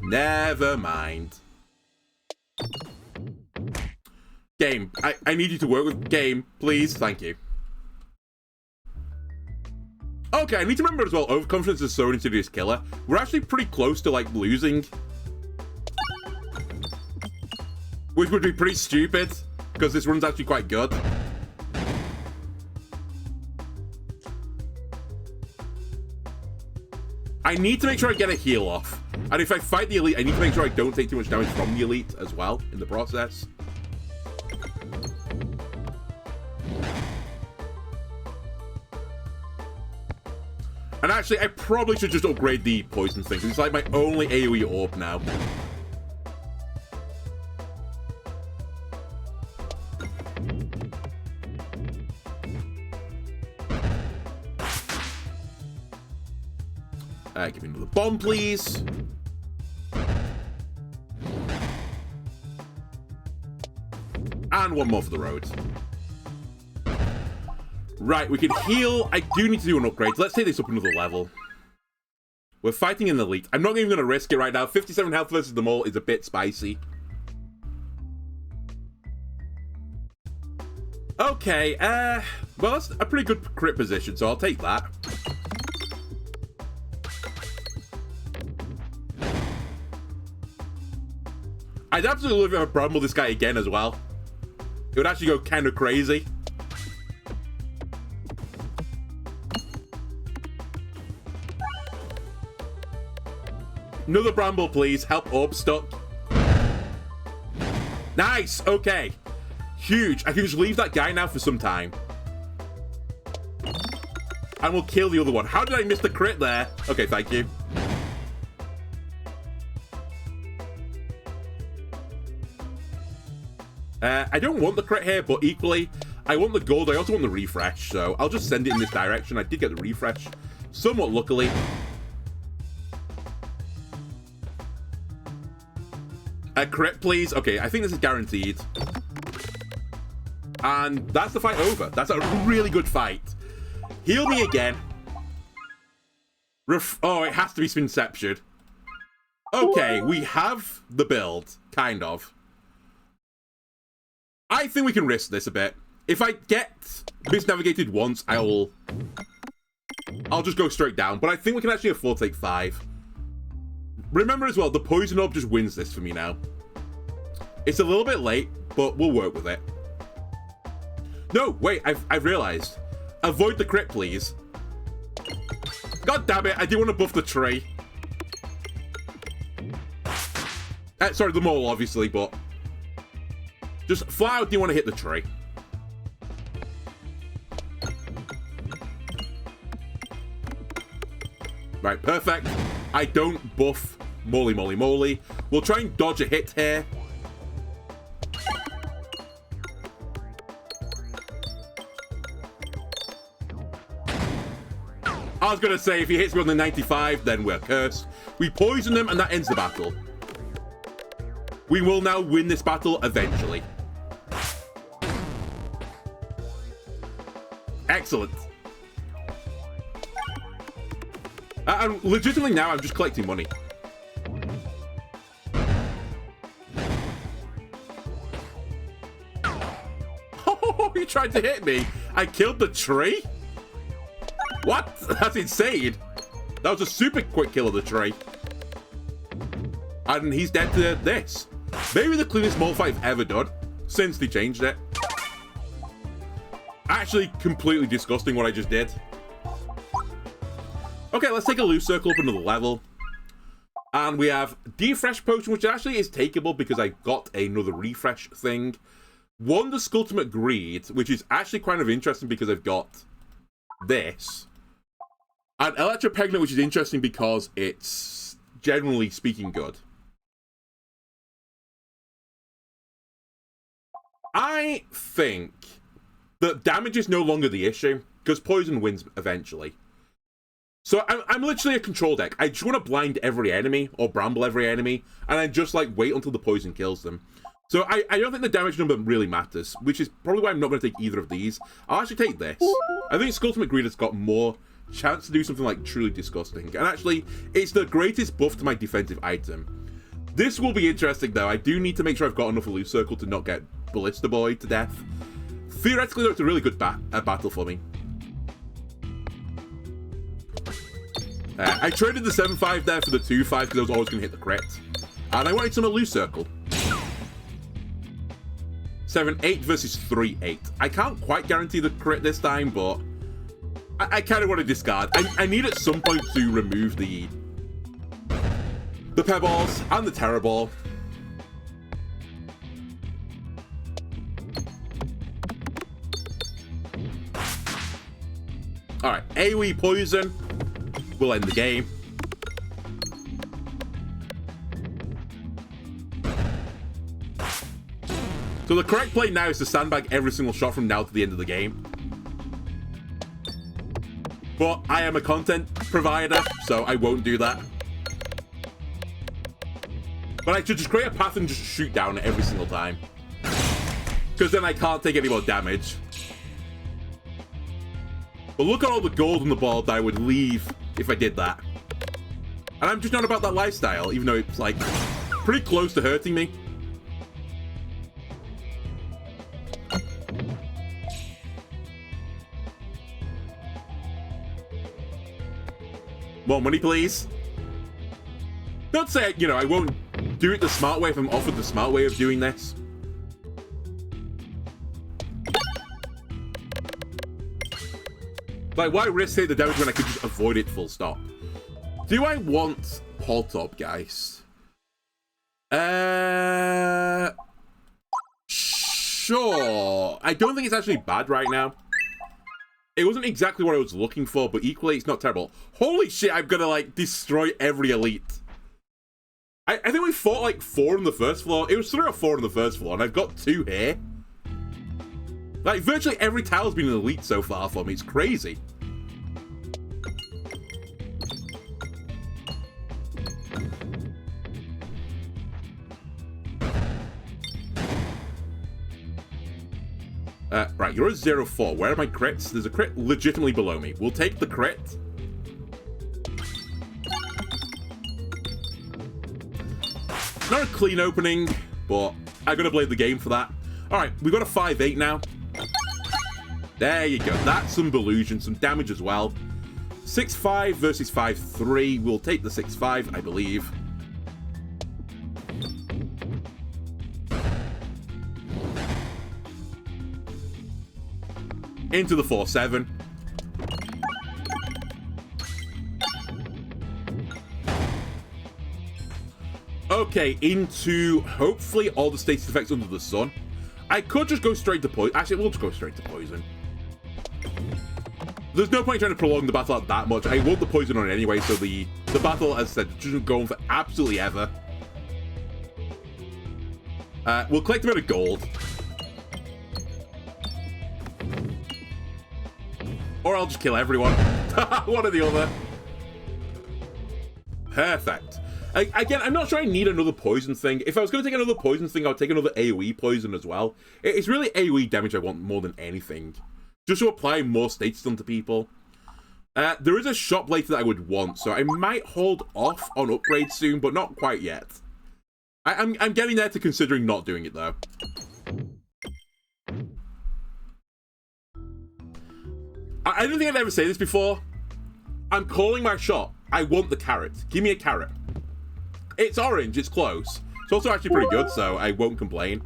Never mind. Game, I need you to work with game, please. Thank you. Okay, I need to remember as well, overconfidence is so insidious killer. We're actually pretty close to, like, losing. Which would be pretty stupid, because this run's actually quite good. I need to make sure I get a heal off. And if I fight the elite, I need to make sure I don't take too much damage from the elite as well in the process. And actually, I probably should just upgrade the poison thing, because it's like my only AoE orb now. Give me another bomb, please. And one more for the road. Right, we can heal. I do need to do an upgrade. Let's take this up another level. We're fighting an elite. I'm not even going to risk it right now. 57 health versus them all is a bit spicy. Okay, well, that's a pretty good crit position, so I'll take that. I'd absolutely love if I bramble this guy again as well. It would actually go kind of crazy. Another bramble, please. Help orb stuck. Nice. Okay. Huge. I can just leave that guy now for some time. And we'll kill the other one. How did I miss the crit there? Okay, thank you. I don't want the crit here, but equally, I want the gold. I also want the refresh, so I'll just send it in this direction. I did get the refresh, somewhat luckily. A crit, please. Okay, I think this is guaranteed. And that's the fight over. That's a really good fight. Heal me again. Oh, it has to be Spinception. Okay, we have the build, kind of. I think we can risk this a bit. If I get misnavigated once, I'll just go straight down. But I think we can actually afford to take 5. Remember as well, the poison orb just wins this for me now. It's a little bit late, but we'll work with it. No, wait, I've realized. Avoid the crit, please. God damn it, I do want to buff the tree. Sorry, the mole, obviously, but... just flat out, do you want to hit the tree? Right, perfect. I don't buff moly moly moly. We'll try and dodge a hit here. I was going to say, if he hits me on the 95, then we're cursed. We poison them, and that ends the battle. We will now win this battle eventually. Excellent. And legitimately now, I'm just collecting money. Oh, he tried to hit me. I killed the tree? What? That's insane. That was a super quick kill of the tree. And he's dead to this. Maybe the cleanest mole fight I've ever done since they changed it. Actually, completely disgusting what I just did. Okay, let's take a loose circle up another level. And we have Defresh Potion, which actually is takeable because I got another refresh thing. Wondrous Ultimate Greed, which is actually kind of interesting because I've got this. And Electro Peglin, which is interesting because it's, generally speaking, good. I think that damage is no longer the issue, because poison wins eventually. So I'm literally a control deck. I just want to blind every enemy, or bramble every enemy, and then just like wait until the poison kills them. So I don't think the damage number really matters, which is probably why I'm not going to take either of these. I'll actually take this. I think Ultimate Greed has got more chance to do something like truly disgusting. And actually, it's the greatest buff to my defensive item. This will be interesting though. I do need to make sure I've got enough Loose Circle to not get Ballista Boy to death. Theoretically though, it's a really good battle for me. I traded the 7-5 there for the 2-5 because I was always going to hit the crit. And I wanted some Loose Circle. 7-8 versus 3-8. I can't quite guarantee the crit this time, but I kind of want to discard. I need at some point to remove the Pebbles and the Terror Ball. Alright, AoE Poison will end the game. So the correct play now is to sandbag every single shot from now to the end of the game. But I am a content provider, so I won't do that. But I should just create a path and just shoot down every single time. Because then I can't take any more damage. But look at all the gold on the board that I would leave if I did that. And I'm just not about that lifestyle, even though it's like pretty close to hurting me. More money, please. Don't say, you know, I won't do it the smart way if I'm offered the smart way of doing this. Like, why risk take the damage when I could just avoid it full stop? Do I want Poltergeist? Sure. I don't think it's actually bad right now. It wasn't exactly what I was looking for, but equally it's not terrible. Holy shit, I'm gonna, like, destroy every elite. I think we fought, like, 4 on the first floor. It was 3 or 4 on the first floor, and I've got 2 here. Like, virtually every tile's been an elite so far for me. It's crazy. Right, you're a 0-4. Where are my crits? There's a crit legitimately below me. We'll take the crit. Not a clean opening, but I gotta blame the game for that. Alright, we've got a 5-8 now. There you go. That's some Delusion, some damage as well. 6-5 versus 5-3. We'll take the 6-5, I believe. Into the 4-7. Okay, into hopefully all the status effects under the sun. I could just go straight to poison. Actually, we'll just go straight to poison. There's no point trying to prolong the battle out that much. I want the poison on anyway, so the battle, as I said, doesn't go on for absolutely ever. We'll collect a bit of gold. Or I'll just kill everyone. One or the other. Perfect. Again, I'm not sure I need another poison thing. If I was going to take another poison thing, I would take another AoE poison as well. It's really AoE damage I want more than anything. Just to apply more status onto people. There is a shop later that I would want, so I might hold off on upgrades soon, but not quite yet. I'm getting there to considering not doing it, though. I don't think I'd ever say this before. I'm calling my shot. I want the carrot. Give me a carrot. It's orange. It's close. It's also actually pretty good, so I won't complain.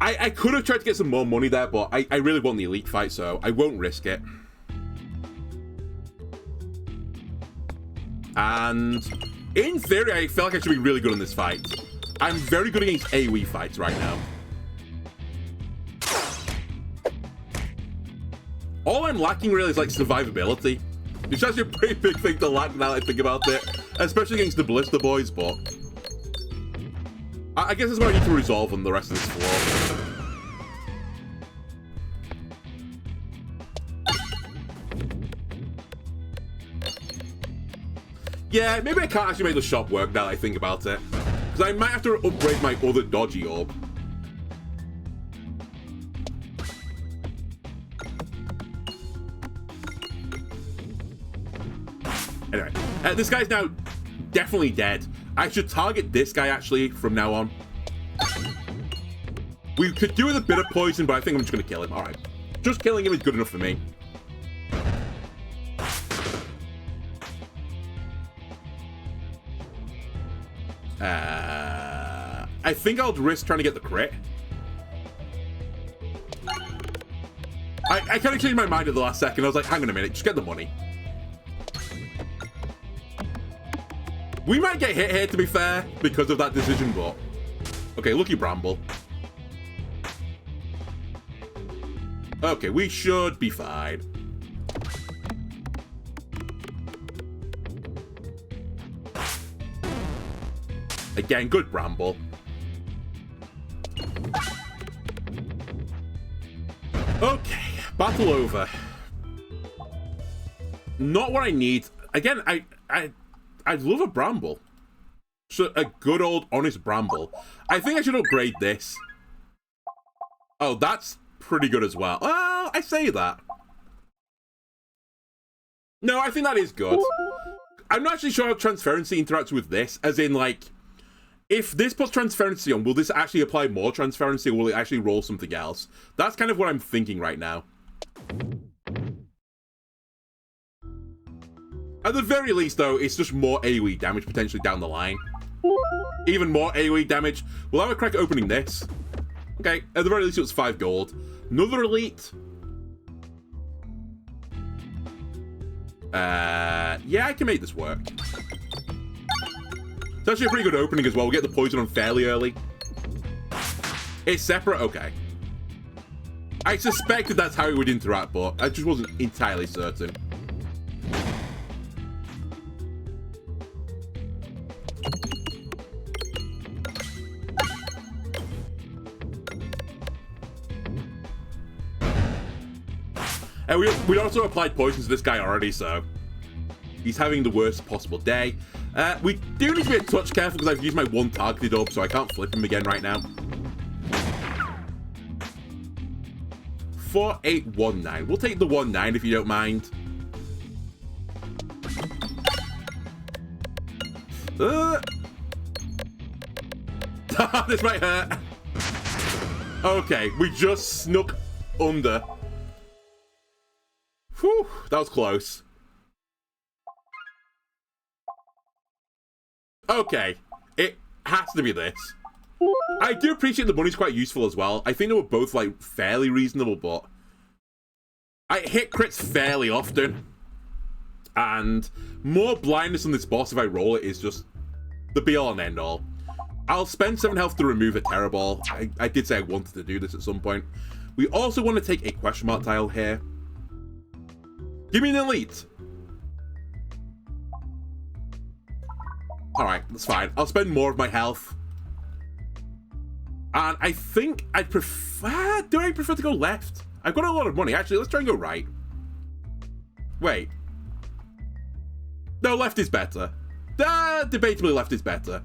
I could have tried to get some more money there, but I really want the elite fight, so I won't risk it. And in theory, I feel like I should be really good in this fight. I'm very good against AoE fights right now. All I'm lacking really is like survivability. It's actually a pretty big thing to lack now that I think about it. Especially against the Ballista boys, but I guess that's what I need to resolve on the rest of this floor. Yeah, maybe I can't actually make the shop work now that I think about it. Because I might have to upgrade my other dodgy orb. Anyway, this guy's now definitely dead. I should target this guy, actually, from now on. We could do with a bit of poison, but I think I'm just going to kill him. All right. Just killing him is good enough for me. I think I'll risk trying to get the crit. I kind of changed my mind at the last second. I was like, hang on a minute, just get the money. We might get hit here, to be fair, because of that decision, but... Okay, lucky Bramble. Okay, we should be fine. Again, good Bramble. Okay, battle over. Not what I need. Again, I'd love a Bramble. So a good old honest Bramble. I think I should upgrade this. Oh, that's pretty good as well. Well, I say that. No, I think that is good. I'm not actually sure how transparency interacts with this, as in, like, if this puts transparency on, will this actually apply more transparency, or will it actually roll something else? That's kind of what I'm thinking right now. At the very least, though, it's just more AoE damage potentially down the line. Even more AoE damage. We'll have a crack at opening this. Okay, at the very least, it was 5 gold. Another elite. Yeah, I can make this work. It's actually a pretty good opening as well. We'll get the poison on fairly early. It's separate? Okay. I suspected that's how it would interact, but I just wasn't entirely certain. And we also applied poison to this guy already, so he's having the worst possible day. We do need to be a touch careful because I've used my one targeted orb, so I can't flip him again right now. 4819. We'll take the 19 if you don't mind. This might hurt. Okay, we just snuck under. Whew, that was close. Okay, it has to be this. I do appreciate the money's quite useful as well. I think they were both, like, fairly reasonable, but I hit crits fairly often. And more blindness on this boss if I roll it is just the be-all and end-all. I'll spend 7 health to remove a Terror Ball. I did say I wanted to do this at some point. We also want to take a question mark tile here. Give me an elite. Alright, that's fine. I'll spend more of my health. And I think I'd prefer... Do I prefer to go left? I've got a lot of money. Actually, let's try and go right. Wait. No, left is better. Debatably left is better.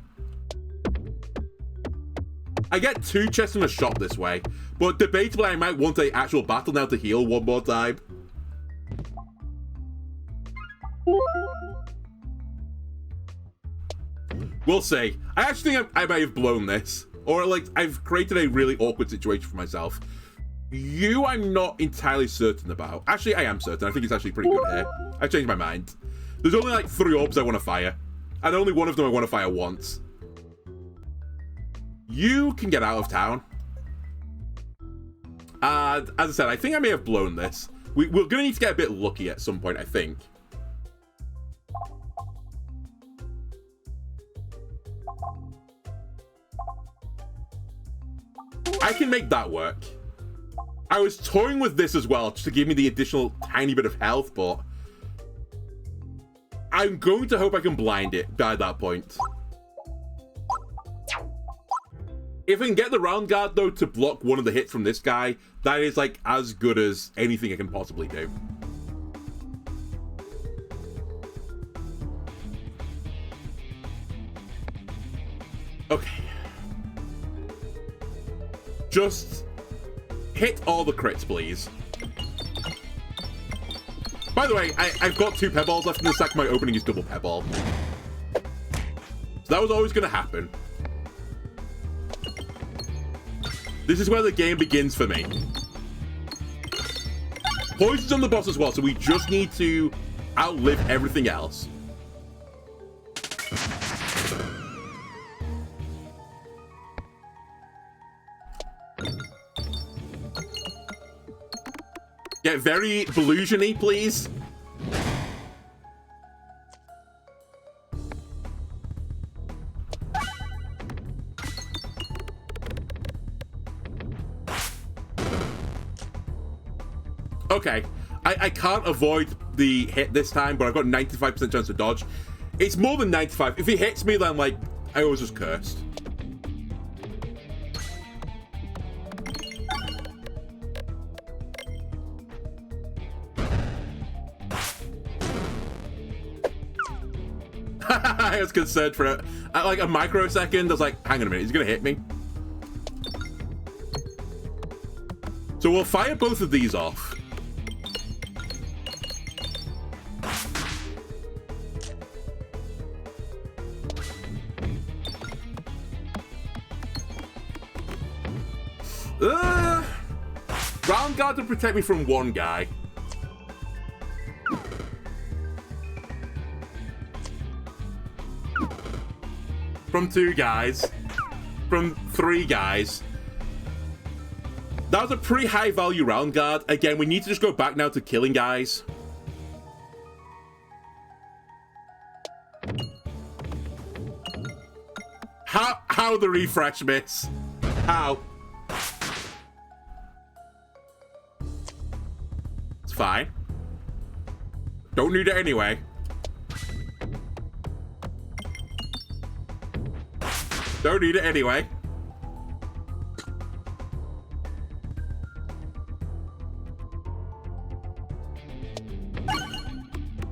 I get 2 chests in a shop this way. But debatably, I might want an actual battle now to heal one more time. We'll see. I actually think I might have blown this. Or, like, I've created a really awkward situation for myself. You, I'm not entirely certain about. Actually, I am certain. I think it's actually pretty good here. I've changed my mind. There's only like 3 orbs I want to fire. And only one of them I want to fire once. You can get out of town. And as I said, I think I may have blown this. We're going to need to get a bit lucky at some point, I think. I can make that work. I was toying with this as well, just to give me the additional tiny bit of health, but I'm going to hope I can blind it by that point. If I can get the round guard, though, to block one of the hits from this guy, that is, like, as good as anything I can possibly do. Okay. Just hit all the crits, please. By the way, I've got 2 pebballs left in the sack. My opening is double pebball. So that was always going to happen. This is where the game begins for me. Poison's on the boss as well, so we just need to outlive everything else. Get very Belusion-y, please. Okay, I can't avoid the hit this time, but I've got 95% chance to dodge. It's more than 95. If he hits me, then, like, I always just cursed. I was concerned for it. At like a microsecond, I was like, hang on a minute, he's gonna hit me. So we'll fire both of these off. Round guard to protect me from one guy. From 2 guys. From 3 guys. That was a pretty high value round guard. Again, we need to just go back now to killing guys. How the refresh miss? How? It's fine. Don't need it anyway. Don't need it anyway.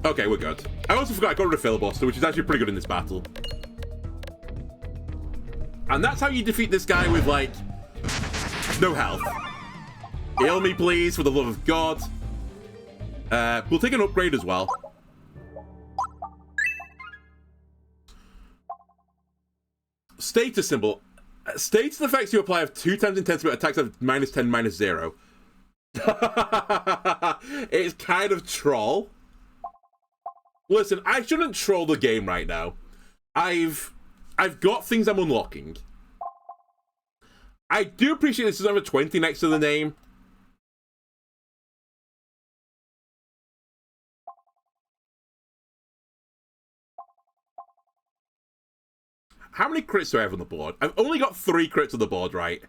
Okay, we're good. I also forgot I got rid of filibuster, which is actually pretty good in this battle. And that's how you defeat this guy with, like, no health. Heal me, please, for the love of God. We'll take an upgrade as well. Status symbol. Status effects you apply have 2 times intensity, but attacks have -10, -0. It's kind of troll. Listen, I shouldn't troll the game right now. I've got things I'm unlocking. I do appreciate this is over 20 next to the name. How many crits do I have on the board? I've only got 3 crits on the board, right?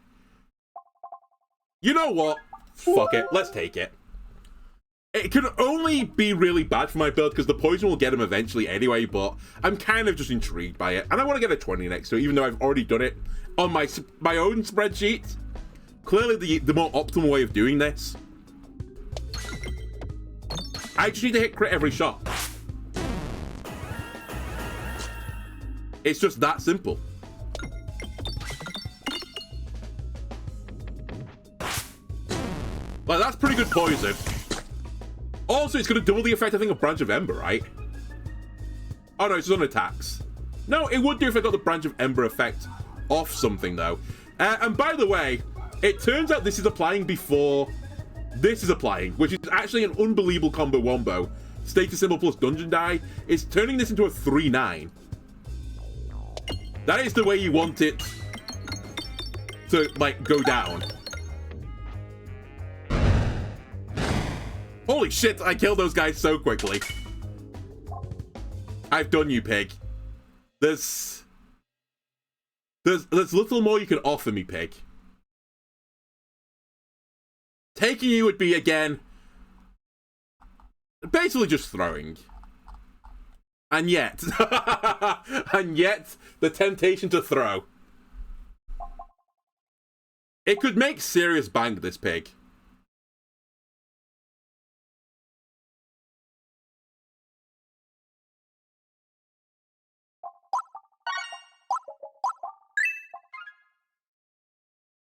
You know what? Fuck it. Let's take it. It could only be really bad for my build because the poison will get him eventually anyway, but I'm kind of just intrigued by it. And I want to get a 20 next to it, even though I've already done it on my own spreadsheet. Clearly the more optimal way of doing this. I just need to hit crit every shot. It's just that simple. Like, that's pretty good poison. Also, it's going to double the effect, I think, of Branch of Ember, right? Oh, no, it's just on attacks. No, it would do if I got the Branch of Ember effect off something, though. And by the way, It turns out this is applying before this is applying, which is actually an unbelievable combo wombo. Status symbol plus dungeon die is turning this into a 3-9. That is the way you want it to, like, go down. Holy shit, I killed those guys so quickly. I've done you, pig. There's little more you can offer me, pig. Taking you would be, again, basically just throwing. And yet, and yet, the temptation to throw. It could make serious bank, this pig.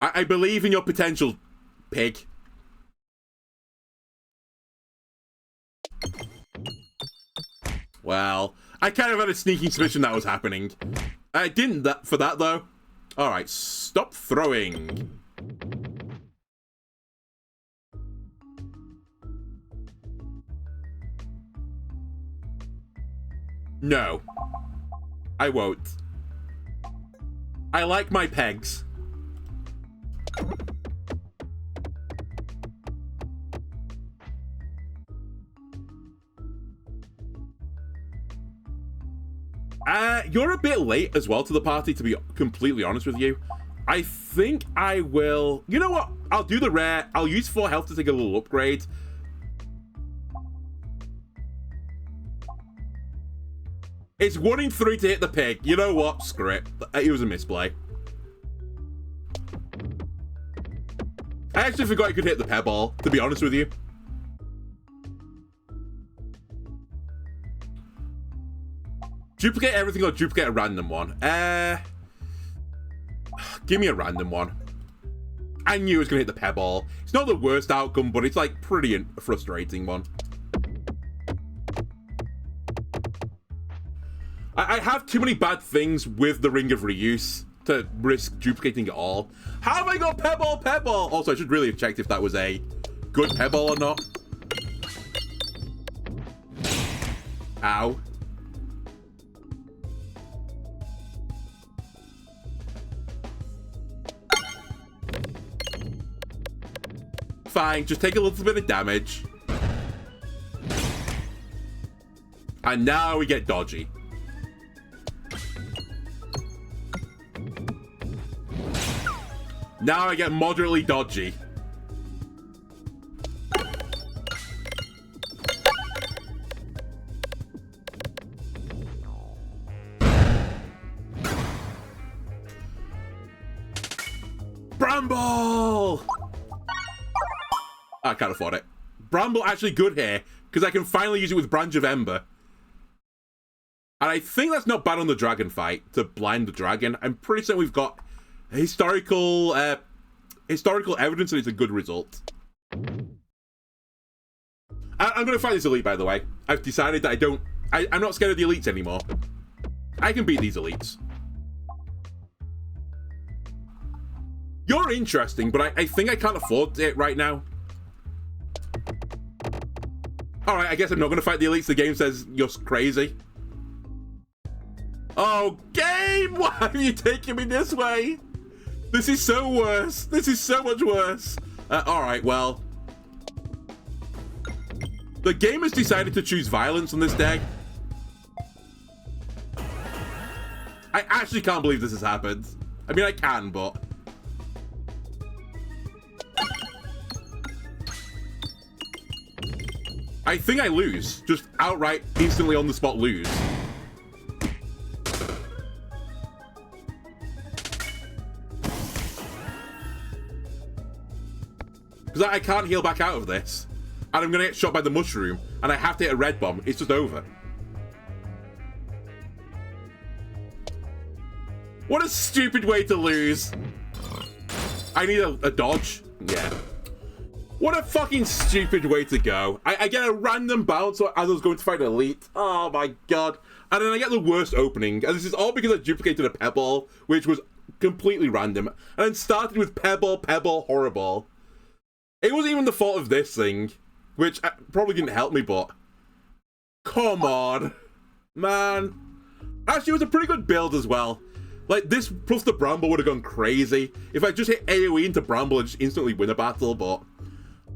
I believe in your potential, pig. Well, I kind of had a sneaking suspicion that was happening. I didn't for that, though. Alright, stop throwing. No. I won't. I like my pegs. You're a bit late as well to the party, to be completely honest with you. I think I will... You know what? I'll do the rare. I'll use 4 health to take a little upgrade. It's 1 in 3 to hit the pig. You know what? Screw it. It was a misplay. I actually forgot you could hit the pebble, to be honest with you. Duplicate everything or duplicate a random one? Give me a random one. I knew it was going to hit the pebble. It's not the worst outcome, but it's like pretty frustrating one. I have too many bad things with the Ring of Reuse to risk duplicating it all. Have I got pebble? Also, I should really have checked if that was a good pebble or not. Ow. Fine, just take a little bit of damage. And now we get dodgy. Now I get moderately dodgy. Bramble! I can't afford it. Bramble actually good here, because I can finally use it with Branch of Ember. And I think that's not bad on the dragon fight, to blind the dragon. I'm pretty certain we've got historical evidence that it's a good result. I'm going to fight this elite, by the way. I've decided that I'm not scared of the elites anymore. I can beat these elites. You're interesting, but I think I can't afford it right now. Alright, I guess I'm not going to fight the elites. The game says you're crazy. Oh, game! Why are you taking me this way? This is so worse. This is so much worse. Alright, well. The game has decided to choose violence on this day. I actually can't believe this has happened. I mean, I can, but... I think I lose. Just outright, instantly on the spot lose. Because I can't heal back out of this. And I'm going to get shot by the mushroom. And I have to hit a red bomb. It's just over. What a stupid way to lose. I need a dodge. Yeah. What a fucking stupid way to go. I get a random bounce as I was going to fight an elite. Oh my god. And then I get the worst opening. And this is all because I duplicated a pebble, which was completely random, and then started with Pebble, horrible. It wasn't even the fault of this thing, which probably didn't help me, but come on, man. Actually, it was a pretty good build as well. Like, this plus the Bramble would have gone crazy. If I just hit AoE into Bramble and just instantly win a battle, but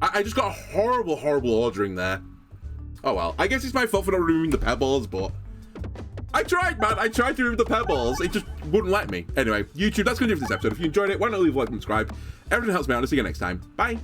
I just got a horrible ordering there. Oh well, I guess it's my fault for not removing the pebbles, but I tried, man. I tried to remove the pebbles. It just wouldn't let me. Anyway, YouTube, that's going to do it for this episode. If you enjoyed it, why not leave a like and subscribe? Everything helps me out. I'll see you next time. Bye.